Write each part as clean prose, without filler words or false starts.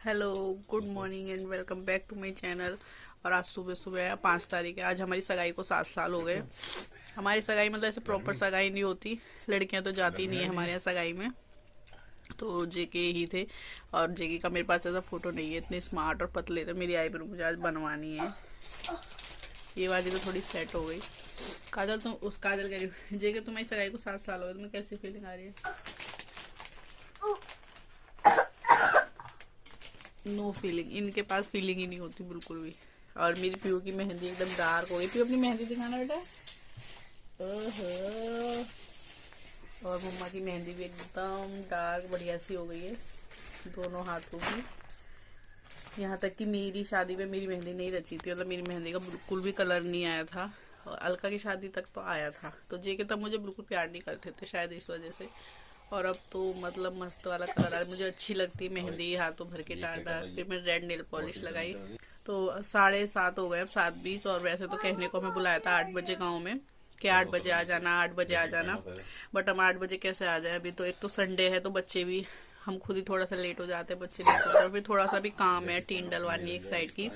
Hello, good morning and welcome back to my channel. और आज सुबह सुबह है 5 तारीख है। आज हमारी सगाई को 7 साल हो गए। हमारी सगाई मतलब ऐसे प्रॉपर सगाई नहीं होती, लड़कियां तो जाती नहीं है हमारे यहाँ सगाई में। तो जेके ही थे और जेके का मेरे पास ऐसा फोटो नहीं है। इतने स्मार्ट और पतले थे। मेरी आईब्रो मुझे आज बनवानी है। ये वाली तो थोड़ी सेट हो गई। काजल, तुम उस काजल कह रही हो जेके तुम्हारी सगाई को 7 साल हो गए, तुम्हें कैसी फीलिंग आ रही है? नो फीलिंग, इनके पास फीलिंग ही नहीं होती बिल्कुल भी। और मेरी पीयू की मेहंदी एकदम डार्क हो गई। पीयू अपनी मेहंदी दिखाना बेटा। ओहो। और मम्मा की मेहंदी भी एकदम डार्क बढ़िया सी हो गई है दोनों हाथों की। यहाँ तक कि मेरी शादी में मेरी मेहंदी नहीं रची थी, मतलब मेरी मेहंदी का बिल्कुल भी कलर नहीं आया था। और अलका की शादी तक तो आया था। तो जे के तब मुझे बिल्कुल प्यार नहीं करते थे शायद इस वजह से। और अब तो मतलब मस्त वाला कलर आ, मुझे अच्छी लगती है मेहंदी हाथों भर के डाल डाल। फिर मैं रेड नेल पॉलिश लगाई। तो 7:30 हो गए, अब 7:20। और वैसे तो कहने को हमें बुलाया था 8 बजे गाँव में कि 8 बजे आ जाना, 8 बजे आ जाना। बट हम 8 बजे कैसे आ जाए? अभी तो एक तो संडे है तो बच्चे भी, हम खुद ही थोड़ा सा लेट हो जाते हैं, बच्चे लेट होते हैं। और फिर थोड़ा सा भी काम है, टीन डलवानी एक साइड की।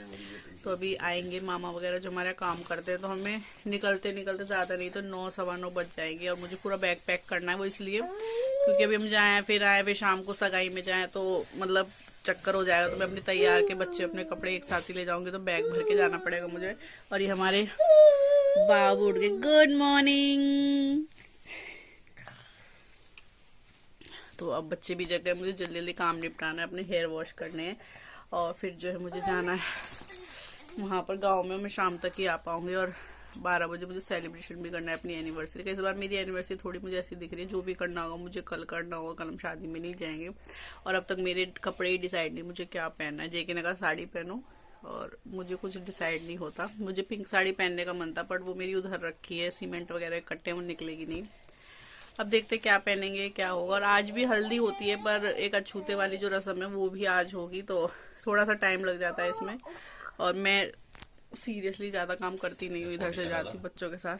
तो अभी आएंगे मामा वगैरह जो हमारे काम करते हैं। तो हमें निकलते निकलते ज़्यादा नहीं तो 9 सवा 9 बज जाएंगे। और मुझे पूरा बैग पैक करना है, वो इसलिए क्योंकि अभी हम जाएं फिर आए फिर शाम को सगाई में जाएं तो मतलब चक्कर हो जाएगा। तो मैं अपने तैयार के बच्चे अपने कपड़े एक साथ ही ले जाऊंगी, तो बैग भर के जाना पड़ेगा मुझे। और ये हमारे बाबू उठ गए। Good morning. तो अब बच्चे भी जग गए, मुझे जल्दी जल्दी काम निपटाना है, अपने हेयर वॉश करने हैं। और फिर जो है मुझे जाना है वहाँ पर गांव में। मैं शाम तक ही आ पाऊंगी। और 12 बजे मुझे सेलिब्रेशन भी करना है अपनी एनिवर्सरी का। इस बार मेरी एनिवर्सरी थोड़ी मुझे ऐसी दिख रही है, जो भी करना होगा मुझे कल करना होगा, कल हम शादी में नहीं जाएंगे। और अब तक मेरे कपड़े ही डिसाइड नहीं मुझे क्या पहनना है। जेके ने कहा साड़ी पहनो, और मुझे कुछ डिसाइड नहीं होता। मुझे पिंक साड़ी पहनने का मन था, बट वो मेरी उधर रखी है, सीमेंट वगैरह कट्टे, वो निकलेगी नहीं। अब देखते क्या पहनेंगे क्या होगा। और आज भी हल्दी होती है, पर एक अछूते वाली जो रस्म है वो भी आज होगी, तो थोड़ा सा टाइम लग जाता है इसमें। और मैं सीरियसली ज़्यादा काम करती नहीं हूँ, इधर से जाती हूँ बच्चों के साथ।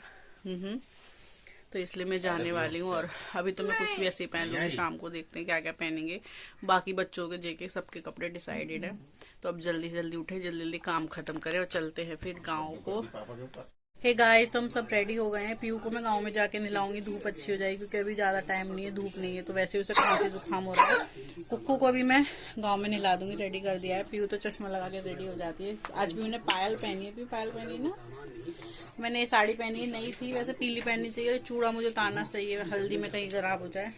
तो इसलिए मैं जाने वाली हूँ। और अभी तो मैं कुछ भी ऐसे ही पहन लूँगी, शाम को देखते हैं क्या क्या पहनेंगे। बाकी बच्चों के जेके सबके कपड़े डिसाइडेड है। तो अब जल्दी जल्दी उठे, जल्दी जल्दी काम खत्म करें और चलते हैं फिर गाँव को। हे गाइस, तो हम सब रेडी हो गए हैं। पीयू को मैं गांव में जाके नहलाऊंगी, धूप अच्छी हो जाएगी क्योंकि अभी ज़्यादा टाइम नहीं है, धूप नहीं है। तो वैसे उसे खांसी जुकाम हो रहा है। कुक्कू को अभी मैं गांव में नहला दूंगी, रेडी कर दिया है। पीयू तो चश्मा लगा के रेडी हो जाती है। आज भी उन्हें पायल पहनी है। पीयू पायल पहनी है ना? मैंने ये साड़ी पहनी है, नई थी, वैसे पीली पहननी चाहिए। चूड़ा मुझे उतारना चाहिए, हल्दी में कहीं खराब हो जाए।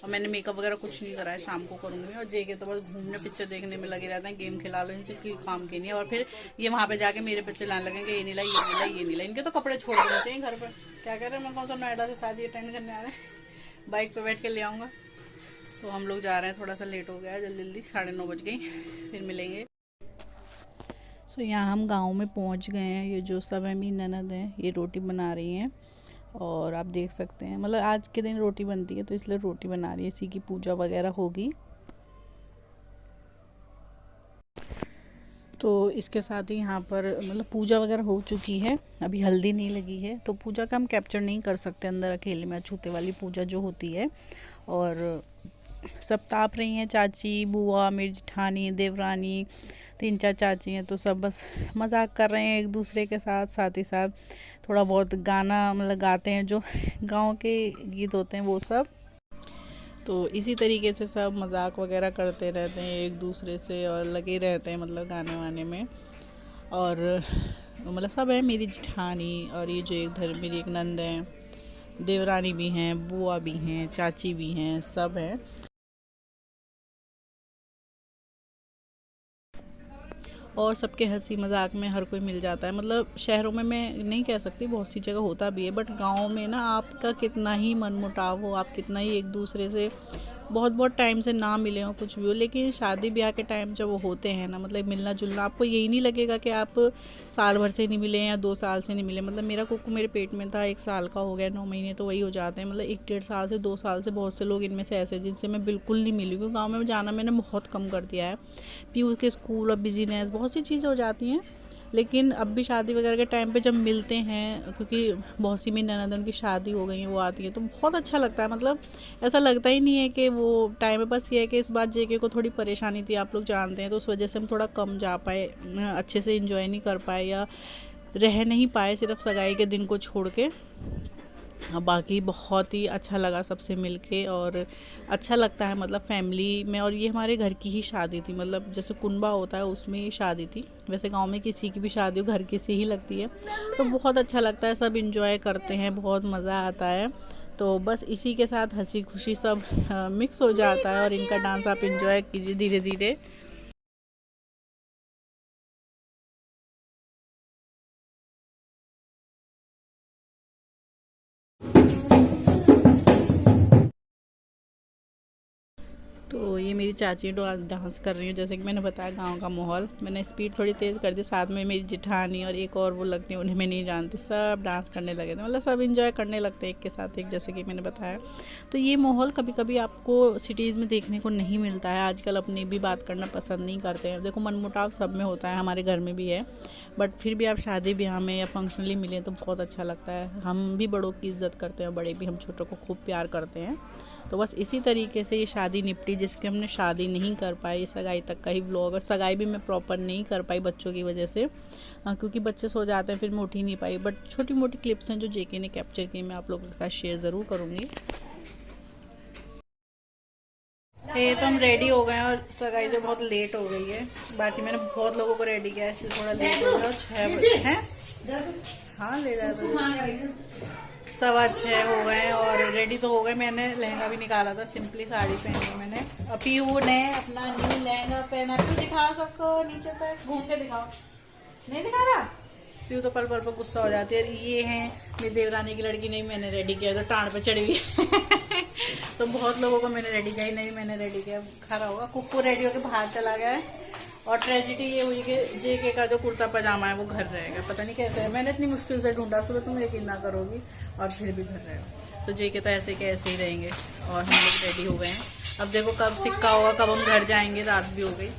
और मैंने मेकअप वगैरह कुछ नहीं करा है, शाम को करूंगी। और जेके तो बस घूमने पिक्चर देखने में लगे रहते हैं, गेम खिला लो, इनसे काम की नहीं है। और फिर ये वहां पे जाके मेरे बच्चे लाने लगेंगे, ये नहीं ला, ये नहीं ला, ये नहीं ला। इनके तो कपड़े छोड़ देने चाहिए घर पर। क्या कह रहे हैं? मैं कौन सा नोएडा से शादी अटेंड करने आ रहे हैं, बाइक पे बैठ के ले आऊंगा। तो हम लोग जा रहे हैं, थोड़ा सा लेट हो गया है, जल्दी जल्दी 9:30 बज गई। फिर मिलेंगे। सो यहाँ हम गांव में पहुँच गए हैं। ये जो सब है मेरी ननद है, ये रोटी बना रही हैं। और आप देख सकते हैं, मतलब आज के दिन रोटी बनती है तो इसलिए रोटी बना रही है। इसी की पूजा वगैरह होगी। तो इसके साथ ही यहाँ पर मतलब पूजा वगैरह हो चुकी है, अभी हल्दी नहीं लगी है। तो पूजा का हम कैप्चर नहीं कर सकते अंदर अकेले में, अछूते वाली पूजा जो होती है। और सब ताप रही हैं, चाची, बुआ, मेरी जेठानी, देवरानी, 3-4 चाची हैं। तो सब बस मजाक कर रहे हैं एक दूसरे के साथ। साथ ही साथ थोड़ा बहुत गाना मतलब गाते हैं, जो गांव के गीत होते हैं वो सब। तो इसी तरीके से सब मजाक वगैरह करते रहते हैं एक दूसरे से, और लगे रहते हैं मतलब गाने वाने में। और मतलब सब है, मेरी जेठानी, और ये जो इधर मेरी एक नंद है, देवरानी भी हैं, बुआ भी हैं, चाची भी हैं, सब हैं। और सबके हंसी मजाक में हर कोई मिल जाता है। मतलब शहरों में मैं नहीं कह सकती, बहुत सी जगह होता भी है, बट गाँव में ना आपका कितना ही मनमुटाव हो, आप कितना ही एक दूसरे से बहुत बहुत टाइम से ना मिले हो, कुछ भी हो, लेकिन शादी ब्याह के टाइम जब वो होते हैं ना, मतलब मिलना जुलना, आपको यही नहीं लगेगा कि आप साल भर से नहीं मिले या 2 साल से नहीं मिले। मतलब मेरा कुक्कू मेरे पेट में था, 1 साल का हो गया, 9 महीने तो वही हो जाते हैं। मतलब 1-1.5 साल से 2 साल से बहुत से लोग इनमें से ऐसे जिनसे मैं बिल्कुल नहीं मिली, क्योंकि गाँव में जाना मैंने बहुत कम कर दिया है। पीयू के स्कूल और बिजीनेस बहुत सी चीज़ें हो जाती हैं। लेकिन अब भी शादी वगैरह के टाइम पे जब मिलते हैं, क्योंकि बहुत सी मेरी ननद उनकी शादी हो गई है, वो आती है तो बहुत अच्छा लगता है। मतलब ऐसा लगता ही नहीं है कि वो टाइम है। बस ये है कि इस बार जेके को थोड़ी परेशानी थी, आप लोग जानते हैं, तो उस वजह से हम थोड़ा कम जा पाए, अच्छे से इंजॉय नहीं कर पाए या रह नहीं पाए, सिर्फ सगाई के दिन को छोड़ के। बाकी बहुत ही अच्छा लगा सबसे मिलके, और अच्छा लगता है मतलब फैमिली में। और ये हमारे घर की ही शादी थी, मतलब जैसे कुनबा होता है उसमें ये शादी थी। वैसे गांव में किसी की भी शादी हो घर की से ही लगती है, तो बहुत अच्छा लगता है, सब इंजॉय करते हैं, बहुत मज़ा आता है। तो बस इसी के साथ हंसी खुशी सब मिक्स हो जाता है, और इनका डांस आप इंजॉय कीजिए धीरे धीरे। तो ये मेरी चाची डांस कर रही है, जैसे कि मैंने बताया गांव का माहौल, मैंने स्पीड थोड़ी तेज़ कर दी। साथ में मेरी जिठानी और एक और वो लगती है, उन्हें मैं नहीं जानती, सब डांस करने लगे थे। मतलब सब इंजॉय करने लगते हैं एक के साथ एक, जैसे कि मैंने बताया। तो ये माहौल कभी कभी आपको सिटीज़ में देखने को नहीं मिलता है। आजकल अपनी भी बात करना पसंद नहीं करते हैं। देखो मनमुटाव सब में होता है, हमारे घर में भी है, बट फिर भी आप शादी ब्याह में या फंक्शनली मिलें तो बहुत अच्छा लगता है। हम भी बड़ों की इज़्ज़त करते हैं, बड़े भी हम छोटों को खूब प्यार करते हैं। तो बस इसी तरीके से ये शादी निपटी, जिसकी हमने शादी नहीं कर पाई, सगाई तक का ही व्लॉग। और सगाई भी मैं प्रॉपर नहीं कर पाई बच्चों की वजह से, क्योंकि बच्चे सो जाते हैं, फिर मैं उठ ही नहीं पाई। बट छोटी मोटी क्लिप्स हैं जो जेके ने कैप्चर की, मैं आप लोगों के साथ शेयर ज़रूर करूँगी। ये तो हम रेडी हो गए हैं, और सगाई जो बहुत लेट हो गई है। बाकी मैंने बहुत लोगों को रेडी किया है, इसलिए थोड़ा लेट हो गया। 6 बजे हैं, हाँ ले जाए। 6:15 हो गए और रेडी तो हो गए। मैंने लहंगा भी निकाला था, सिंपली साड़ी पहनी मैंने। पीहू ने अपना न्यू लहंगा पहना। क्यों दिखाओ सबको, नीचे तक घूम के दिखाओ। नहीं दिखा रहा, पीहू तो पल पल पर गुस्सा हो जाती है। ये है मेरी देवरानी की लड़की, नहीं मैंने रेडी किया, तो टांड पे चढ़ी हुई है। तो बहुत लोगों को मैंने रेडी किया, नहीं मैंने रेडी किया, खरा होगा। कुक्कू रेडी होकर बाहर चला गया है। और ट्रेजिडी ये हुई कि जेके का जो कुर्ता पजामा है वो घर रहेगा, पता नहीं कैसे है। मैंने इतनी मुश्किल से ढूंढा, सुबह तुम यकीन ना करोगी, और फिर भी घर रहेगा। तो जेके तो ऐसे के ऐसे ही रहेंगे, और हम लोग रेडी हो गए हैं। अब देखो कब सिक्का होगा, कब हम घर जाएंगे, रात भी हो गई।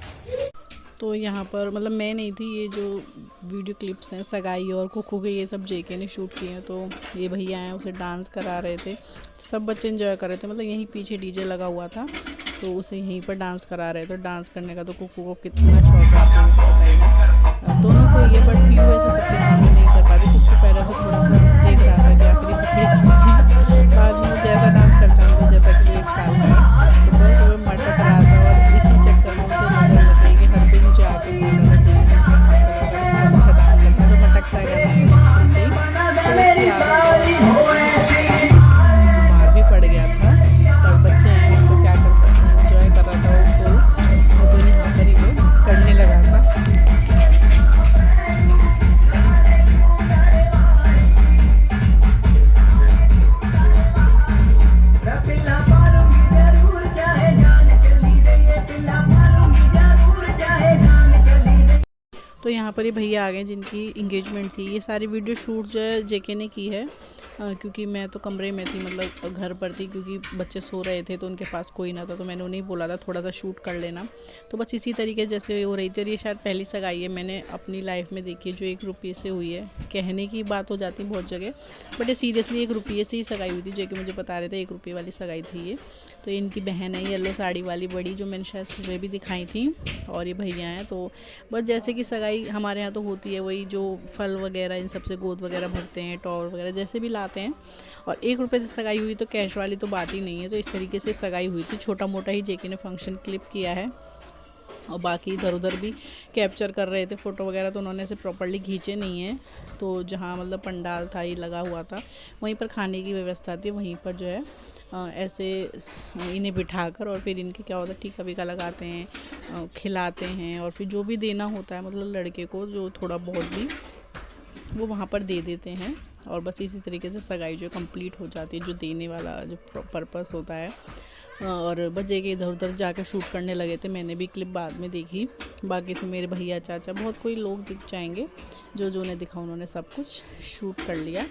तो यहाँ पर मतलब मैं नहीं थी, ये जो वीडियो क्लिप्स हैं सगाई और कुक्कू के, ये सब जेके ने शूट किए हैं। तो ये भैया आए, उसे डांस करा रहे थे, सब बच्चे एंजॉय कर रहे थे। मतलब यहीं पीछे डीजे लगा हुआ था, तो उसे यहीं पर डांस करा रहे थे। डांस करने का तो कुक्कू को कितना शौक है आप लोगों को बताइए। दोनों को ये, बट पीहू ऐसे सबके सामने नहीं कर पाती। कुक्कू पहले तो थोड़ा सा देख रहा था कि आखिरी पकड़ी है, बाद में वो जैसा डांस करता है, जैसा कि वो 1 साल का है, तो बस वो मटक रहा था। और इसी चक्कर में उसे नजर लग गई कि हर कोई मुझे आके बोलता था जी बहुत अच्छा डांस करता है, तो भटकता गया था सुनते ही। तो उसकी आदत है, इसी चक्कर में बीमार भी पड़ गया था। पर बच्चे हैं, उनको क्या कर सकते हैं, इंजॉय कर रहा था वो फुल। तो यहाँ पर ही वो करने लगा था। तो यहाँ पर ये भैया आ गए जिनकी इंगेजमेंट थी। ये सारी वीडियो शूट जो है जेके ने की है, क्योंकि मैं तो कमरे में थी, मतलब घर पर थी, क्योंकि बच्चे सो रहे थे तो उनके पास कोई ना था। तो मैंने उन्हें बोला था थोड़ा सा शूट कर लेना। तो बस इसी तरीके जैसे हो रही थी। और ये शायद पहली सगाई है मैंने अपनी लाइफ में देखी है जो 1 रुपये से हुई है। कहने की बात हो जाती है बहुत जगह, बट ये सीरियसली 1 रुपये से ही सगाई हुई थी। जेके मुझे बता रहे थे 1 रुपये वाली सगाई थी ये। तो इनकी बहन है येलो साड़ी वाली बड़ी, जो मैंने शायद सुबह भी दिखाई थी, और ये भैया हैं। तो बस जैसे कि सगाई हमारे यहाँ तो होती है, वही जो फल वगैरह इन सब से गोद वगैरह भरते हैं, टॉर वगैरह जैसे भी लाते हैं। और 1 रुपये से सगाई हुई तो कैश वाली तो बात ही नहीं है। तो इस तरीके से सगाई हुई थी, छोटा मोटा ही जेके ने फंक्शन क्लिप किया है। और बाकी इधर उधर भी कैप्चर कर रहे थे फ़ोटो वगैरह, तो उन्होंने ऐसे प्रॉपर्ली खींचे नहीं हैं। तो जहाँ मतलब पंडाल था ये लगा हुआ था, वहीं पर खाने की व्यवस्था थी, वहीं पर जो है ऐसे इन्हें बिठाकर, और फिर इनके क्या होता है टीका वीका लगाते हैं, खिलाते हैं, और फिर जो भी देना होता है मतलब लड़के को जो थोड़ा बहुत भी वो वहाँ पर दे देते हैं। और बस इसी तरीके से सगाई जो कंप्लीट हो जाती है, जो देने वाला जो पर्पस होता है। और बजे के इधर उधर जाकर शूट करने लगे थे, मैंने भी क्लिप बाद में देखी। बाकी इसमें मेरे भैया चाचा बहुत कोई लोग दिख जाएंगे, जो उन्हें दिखा उन्होंने सब कुछ शूट कर लिया।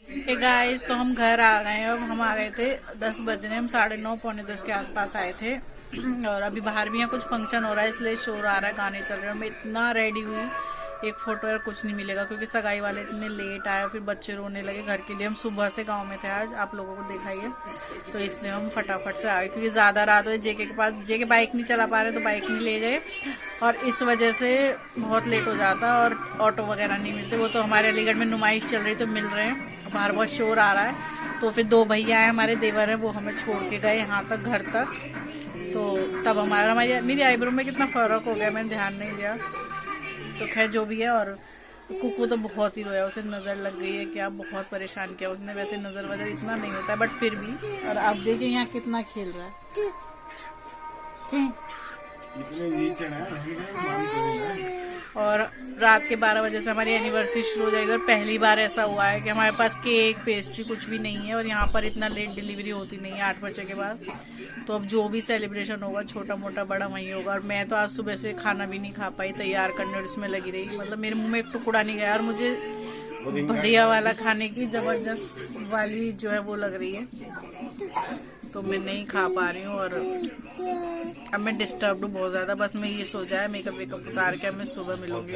हे गाइस, तो हम घर आ गए और हम आ गए थे 10 बजने, हम 9:30 पौने 10 के आसपास आए थे। और अभी बाहर भी यहाँ कुछ फंक्शन हो रहा है इसलिए शोर आ रहा है, गाने चल रहे हैं। मैं इतना रेडी हुई, एक फोटो यार कुछ नहीं मिलेगा क्योंकि सगाई वाले इतने लेट आए, फिर बच्चे रोने लगे घर के लिए। हम सुबह से गांव में थे आज, आप लोगों को दिखाइए, तो इसलिए हम फटाफट से आ गए क्योंकि ज्यादा रात हुई। जेके के पास, जेके बाइक नहीं चला पा रहे तो बाइक नहीं ले गए और इस वजह से बहुत लेट हो जाता और ऑटो वगैरह नहीं मिलते। वो तो हमारे अलीगढ़ में नुमाइश चल रही तो मिल रहे हैं, बाहर बहुत शोर आ रहा है। तो फिर 2 भैया है हमारे देवर है, वो हमें छोड़ के गए यहाँ तक, घर तक। तो तब मेरी आईब्रो में कितना फर्क हो गया, मैंने ध्यान नहीं दिया। तो खैर जो भी है। और कुकू तो बहुत ही रोया, उसे नजर लग गई है, क्या बहुत परेशान किया उसने। वैसे नजर वजर इतना नहीं होता है बट फिर भी। और आप देखिए यहाँ कितना खेल रहा है। और रात के 12 बजे से हमारी एनिवर्सरी शुरू हो जाएगी और पहली बार ऐसा हुआ है कि हमारे पास केक पेस्ट्री कुछ भी नहीं है और यहाँ पर इतना लेट डिलीवरी होती नहीं है 8 बजे के बाद। तो अब जो भी सेलिब्रेशन होगा छोटा मोटा बड़ा वही होगा। और मैं तो आज सुबह से खाना भी नहीं खा पाई, तैयार करने और इसमें लगी रही, मतलब मेरे मुंह में एक टुकड़ा नहीं गया। और मुझे बढ़िया वाला खाने की जबरदस्त वाली जो है वो लग रही है, तो मैं नहीं खा पा रही हूँ। और अब मैं डिस्टर्ब हूँ बहुत ज्यादा। बस मैं ये सोचा है मेकअप वेकअप उतार के अब मैं सुबह मिलूंगी।